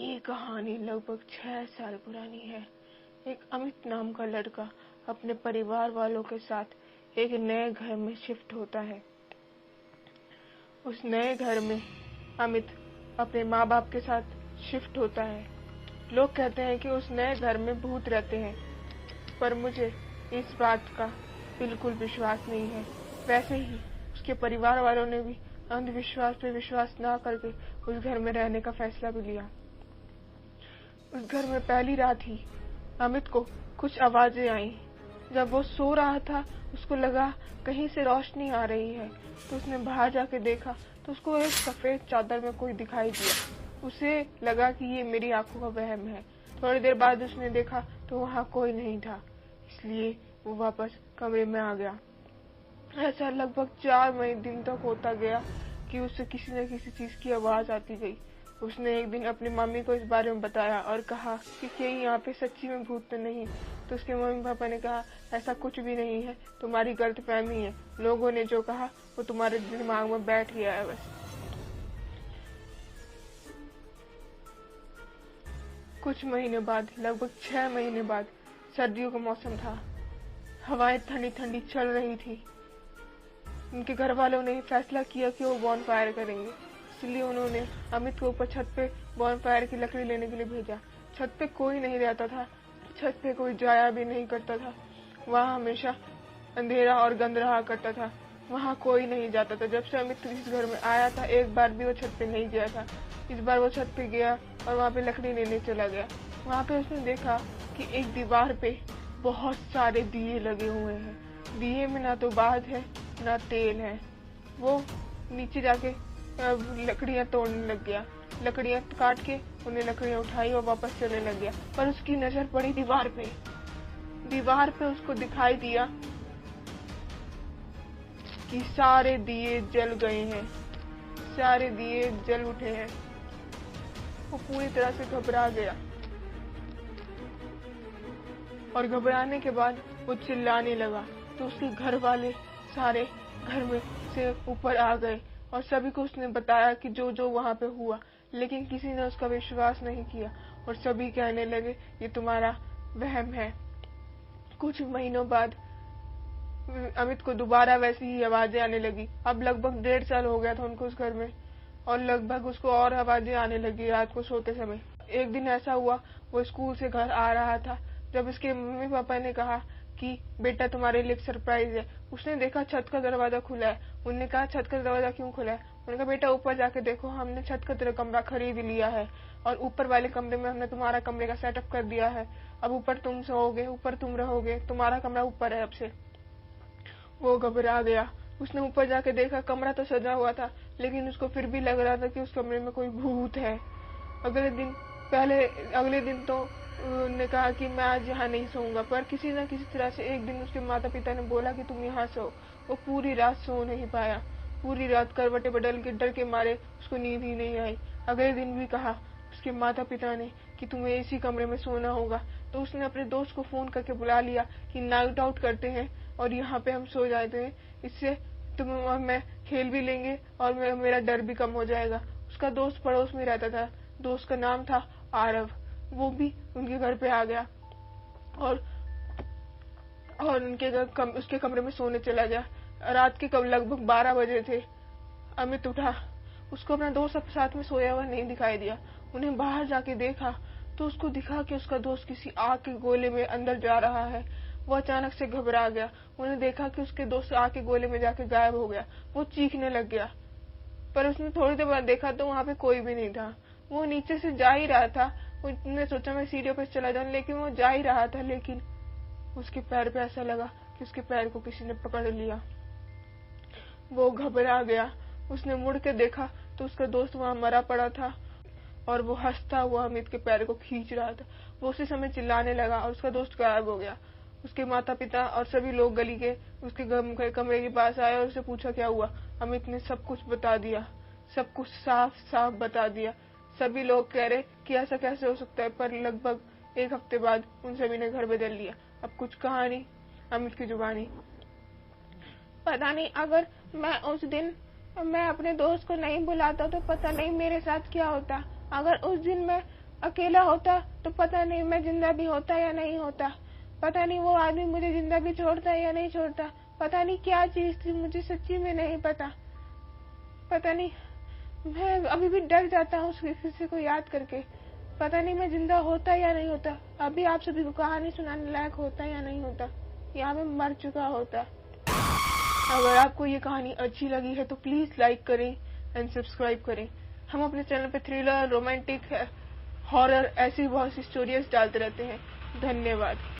ये कहानी लगभग 6 साल पुरानी है। एक अमित नाम का लड़का अपने परिवार वालों के साथ एक नए घर में शिफ्ट होता है। उस नए घर में अमित अपने माँ बाप के साथ शिफ्ट होता है। लोग कहते हैं कि उस नए घर में भूत रहते हैं, पर मुझे इस बात का बिल्कुल विश्वास नहीं है। वैसे ही उसके परिवार वालों ने भी अंधविश्वास पे विश्वास ना करके उस घर में रहने का फैसला भी लिया। उस घर में पहली रात ही अमित को कुछ आवाजें आई। जब वो सो रहा था, उसको लगा कहीं से रोशनी आ रही है, तो उसने बाहर जाके देखा तो उसको एक सफेद चादर में कोई दिखाई दिया। उसे लगा कि ये मेरी आंखों का वहम है। थोड़ी देर बाद उसने देखा तो वहाँ कोई नहीं था, इसलिए वो वापस कमरे में आ गया। ऐसा लगभग 4 दिन तक होता गया कि उससे किसी न किसी चीज की आवाज आती गई। उसने एक दिन अपनी मम्मी को इस बारे में बताया और कहा कि कहीं यहाँ पे सच्ची में भूत तो नहीं। तो उसके मम्मी पापा ने कहा ऐसा कुछ भी नहीं है, तुम्हारी गलतफहमी है, लोगों ने जो कहा वो तुम्हारे दिमाग में बैठ गया है बस। कुछ महीने बाद, लगभग 6 महीने बाद, सर्दियों का मौसम था। हवाएं ठंडी ठंडी चल रही थी। उनके घर वालों ने फैसला किया कि वो बॉनफायर करेंगे, इसलिए उन्होंने अमित को ऊपर छत पे बॉनफायर की लकड़ी लेने के लिए भेजा। छत पे कोई नहीं रहता था, छत पे कोई जाया भी नहीं करता था। वहाँ हमेशा अंधेरा और गंद रहा करता था, वहाँ कोई नहीं जाता था। जब से अमित इस घर में आया था, एक बार भी वो छत पे नहीं गया था। इस बार वो छत पे गया और वहाँ पे लकड़ी लेने चला गया। वहाँ पे उसने देखा कि एक दीवार पे बहुत सारे दिए लगे हुए हैं। दिए में ना तो बाज है ना तेल है। वो नीचे जाके लकड़ियां तोड़ने लग गया। लकड़ियां काट के उन्हें लकड़ियां उठाई और वापस चलने लग गया। पर उसकी नजर पड़ी दीवार पे। दीवार पे उसको दिखाई दिया कि सारे दिए जल गए हैं, सारे दिए जल उठे हैं। वो पूरी तरह से घबरा गया और घबराने के बाद वो चिल्लाने लगा। तो उसके घर वाले सारे घर में से ऊपर आ गए और सभी को उसने बताया कि जो जो वहाँ पे हुआ, लेकिन किसी ने उसका विश्वास नहीं किया और सभी कहने लगे ये तुम्हारा वहम है। कुछ महीनों बाद अमित को दोबारा वैसी ही आवाजें आने लगी। अब लगभग 1.5 साल हो गया था उनको उस घर में, और लगभग उसको और आवाजें आने लगी रात को सोते समय। एक दिन ऐसा हुआ, वो स्कूल से घर आ रहा था। जब उसके मम्मी पापा ने कहा कि बेटा तुम्हारे लिए सरप्राइज है, उसने देखा छत का दरवाजा खुला है। उन्होंने कहा छत का दरवाजा क्यों खुला है? उन्होंने कहा बेटा ऊपर जाके देखो, हमने छत का तेरा कमरा खरीद लिया है और ऊपर वाले कमरे में हमने तुम्हारा कमरे का सेटअप कर दिया है। अब ऊपर तुम सोओगे, ऊपर तुम रहोगे, तुम्हारा कमरा ऊपर है अब से। वो घबरा गया। उसने ऊपर जाके देखा, कमरा तो सजा हुआ था, लेकिन उसको फिर भी लग रहा था कि उस कमरे में कोई भूत है। अगले दिन तो उन्होंने कहा कि मैं आज यहाँ नहीं सोऊंगा, पर किसी न किसी तरह से एक दिन उसके माता पिता ने बोला कि तुम यहाँ सो। वो पूरी रात सो नहीं पाया। पूरी रात करवटें बदल के डर के मारे उसको नींद ही नहीं आई। अगले दिन भी कहा उसके माता पिता ने कि तुम्हें इसी कमरे में सोना होगा। तो उसने अपने दोस्त को फोन करके बुला लिया कि नाइट आउट करते हैं और यहाँ पे हम सो जाते हैं, इससे तुम और मैं खेल भी लेंगे और मेरा डर भी कम हो जाएगा। उसका दोस्त पड़ोस में रहता था, दोस्त का नाम था आरव। वो भी उनके घर पे आ गया और उसके कमरे में सोने चला गया। रात के लगभग 12 बजे थे। अमित उठा, उसको अपना दोस्त साथ में सोया हुआ नहीं दिखाई दिया। उन्हें बाहर जाके देखा तो उसको दिखा कि उसका दोस्त किसी आग के गोले में अंदर जा रहा है। वो अचानक से घबरा गया। उन्हें देखा कि उसके दोस्त आग के गोले में जाके गायब हो गया। वो चीखने लग गया, पर उसने थोड़ी देर बाद देखा तो वहाँ पे कोई भी नहीं था। वो नीचे से जा ही रहा था। उसने सोचा मैं सीढ़ियों पर चला जाऊं, लेकिन वो जा ही रहा था, लेकिन उसके पैर पे ऐसा लगा कि उसके पैर को किसी ने पकड़ लिया। वो घबरा गया। उसने मुड़ के देखा तो उसका दोस्त वहाँ मरा पड़ा था और वो हंसता हुआ अमित के पैर को खींच रहा था। वो उसी समय चिल्लाने लगा और उसका दोस्त गायब हो गया। उसके माता पिता और सभी लोग गली के उसके कमरे के पास आए और उससे पूछा क्या हुआ। अमित ने सब कुछ बता दिया, सब कुछ साफ साफ बता दिया। सभी लोग कह रहे कि ऐसा कैसे हो सकता है, पर लगभग 1 हफ्ते बाद उन सभी ने घर बदल लिया। अब कुछ कहानी अमित की जुबानी। पता नहीं, अगर मैं उस दिन मैं अपने दोस्त को नहीं बुलाता तो पता नहीं मेरे साथ क्या होता। अगर उस दिन मैं अकेला होता तो पता नहीं मैं जिंदा भी होता या नहीं होता, पता नहीं वो आदमी मुझे जिंदा भी छोड़ता या नहीं छोड़ता, पता नहीं क्या चीज थी, मुझे सच्ची में नहीं पता। पता नहीं, मैं अभी भी डर जाता हूँ किसी को याद करके। पता नहीं मैं जिंदा होता या नहीं होता, अभी आप सभी को कहानी सुनाने लायक होता या नहीं होता, या मैं मर चुका होता। अगर आपको ये कहानी अच्छी लगी है तो प्लीज लाइक करें एंड सब्सक्राइब करें। हम अपने चैनल पे थ्रिलर, रोमांटिक, हॉरर ऐसी बहुत सी स्टोरीज डालते रहते हैं। धन्यवाद।